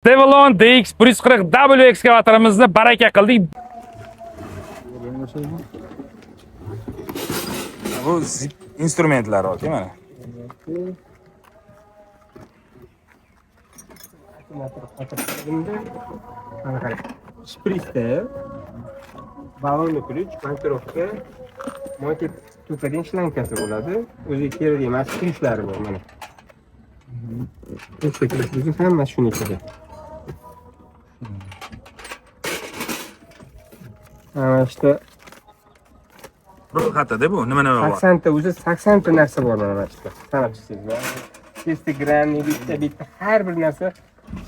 Devlon DX140W ekskavatorimizni baraka qildik. Bu zip instrumentlar aka mana. Shpritsda balonni ключ, montirovka, motor to'kadan shlankasi bo'ladi. O'zi kerak emas ключlari bor mana. Biz hamma shuni ichida. İşte Ro'yxatda bu nima bor? 80 ta o'zi 80 ta narsa bor mana işte. Sanab chiqsangiz. 200 gramli bitta har bir narsa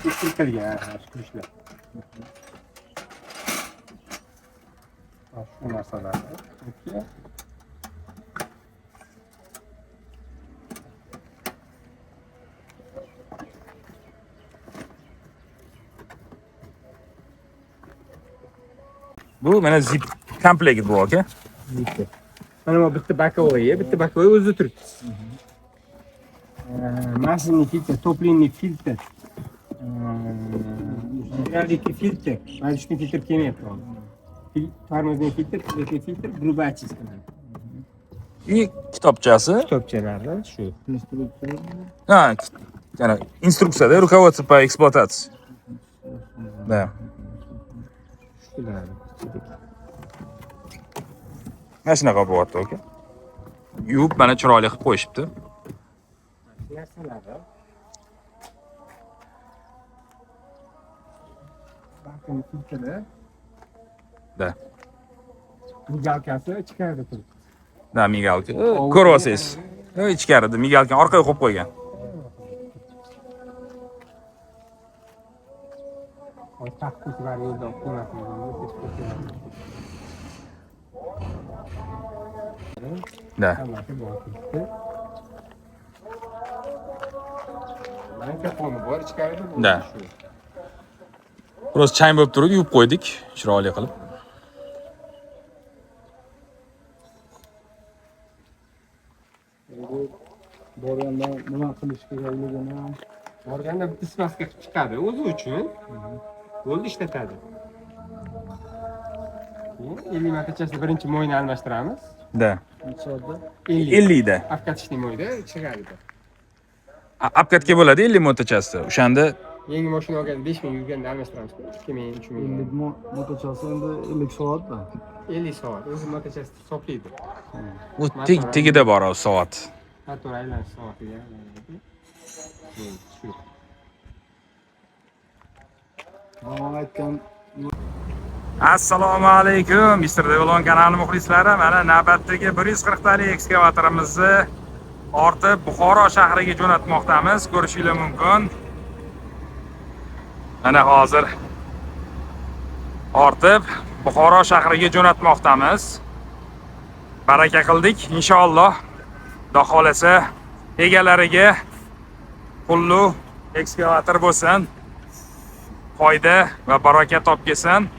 ishlatilgan ключlar. Shu narsalar. Bu mana zip komplekt bu aka. Mana bu bitta bakovoy o'zi turibdi. Mashinni filtr, toplinni filtr. Gidravlikni filtr. Mana shuni filtr kelmayapti hozir. Tormozный filtr, tuvletный filtr, грубая очистка. Kitobchasi. Kitobchalarda shu. Ha, yana instruksiyada rukovodство по эксплуатации. Да. Shular. Mana shunaqa bo'lyapti aka. Yuvib mana chiroyli qilib qo'yishibdi. Narsalarda. Bakın filtrda. Da. Migalkasi ichkarida turibdi. Da migalka. Ko'ryapsiz. Ichkarida migalkani orqaga qo'yib qo'ygan. Taxtlar yo'lda qo'ymasligini Da. hammasi bor turibdi. Mana kaponi bor ichkarida. Da. Biroz chang bo'lib turib yuvib qo'ydik, chiroyli qilib. Borganda nima qilish kerakligini Borganda bitta smaska qilib chiqadi o'zi uchun. Bo'ldi ishlatadi. 50 martachasi birinchi moyni almashtiramiz. Da. nechalarda 50 da. Avkatishli moyda chiqadi. Apkatga bo'ladi 50 motochasi. O'shanda Yangi mashina olgan 5000 yurganda almashtiramiz. 2000, 3000. 50 motochasi endi 50 soatda 50 soat. O'zi motochasi hisoblaydi. u tegida bor o soat. Motor aylanish soatiga. Shu. man aytgan Assalomu alaykum, Mr. Devlon kanali muxlislari. Mana navbatdagi 140 talik ekskavatorimizni ortib Buxoro shahriga jo'natmoqdamiz. Ko'rishingiz mumkin. Mana hozir ortib Buxoro shahriga jo'natmoqdamiz. Baraka qildik inshaalloh. Xudo xolasa egalariga pullu ekskavator bo'lsin. Foyda va baraka topkesin.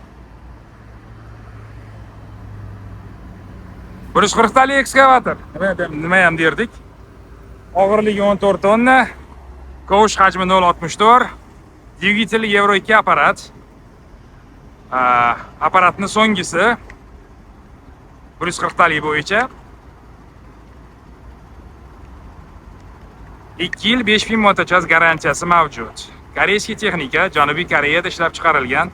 140 talik ekskavator. Nima ham derdik? Og'irligi 14 tonna, kovush hajmi 0.64, dvigatel Euro 2 apparat. Apparatning so'nggisi 140 talik bo'yicha 2 yil 5000 motochas garantiyasi mavjud. Koreyskiy texnika Janubiy Koreyada ishlab chiqarilgan.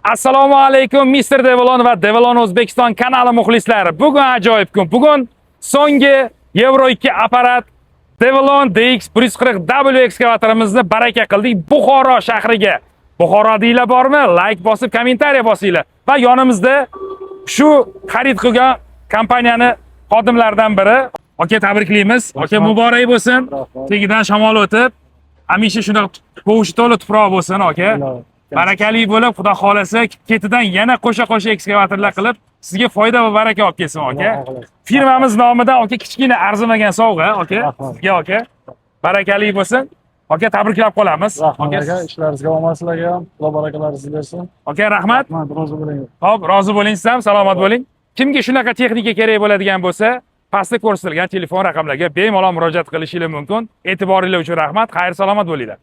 Assalomu alaykum Mr. Devlon va Devlon O'zbekiston kanali muxlislari. Bugun ajoyib kun. Bugun so'nggi Euro 2 apparat Devlon DX140W ekskavatorimizni baraka qildik Buxoro shahriga. Buxoro deylar bormi? Like bosib, kommentariy bosinglar. Va yonimizda shu xarid qilgan kompaniyani xodimlaridan biri. Aka, tabriklaymiz. Aka, muborak bo'lsin. Tegidan shamol o'tib, hamisha shunaqa qo'shi to'la tuproq bo'lsin, aka. Barakali bo'lib, Xudo xolasa ketidan yana qo'sha-qo'sha ekskavatorlar qilib, sizga foyda va baraka olib kelsin, aka. Firmamiz nomidan aka kichkina arzimagan sovg'a, aka. Sizga, aka. Barakali bo'lsin. Aka, tabriklab qolamiz. aka ishlaringizga omad sizlarga ham Xudo barakalaringizni bersin. Aka, rahmat. Rozi bo'ling. Xo'p, rozi bo'ling siz ham, salomat bo'ling. Kimga shunaqa texnika kerak bo'ladigan bo'lsa, pastda ko'rsatilgan telefon raqamlariga bemalol murojaat qilishingiz mumkin. E'tiboringiz uchun rahmat. Xayr salomat bo'linglar.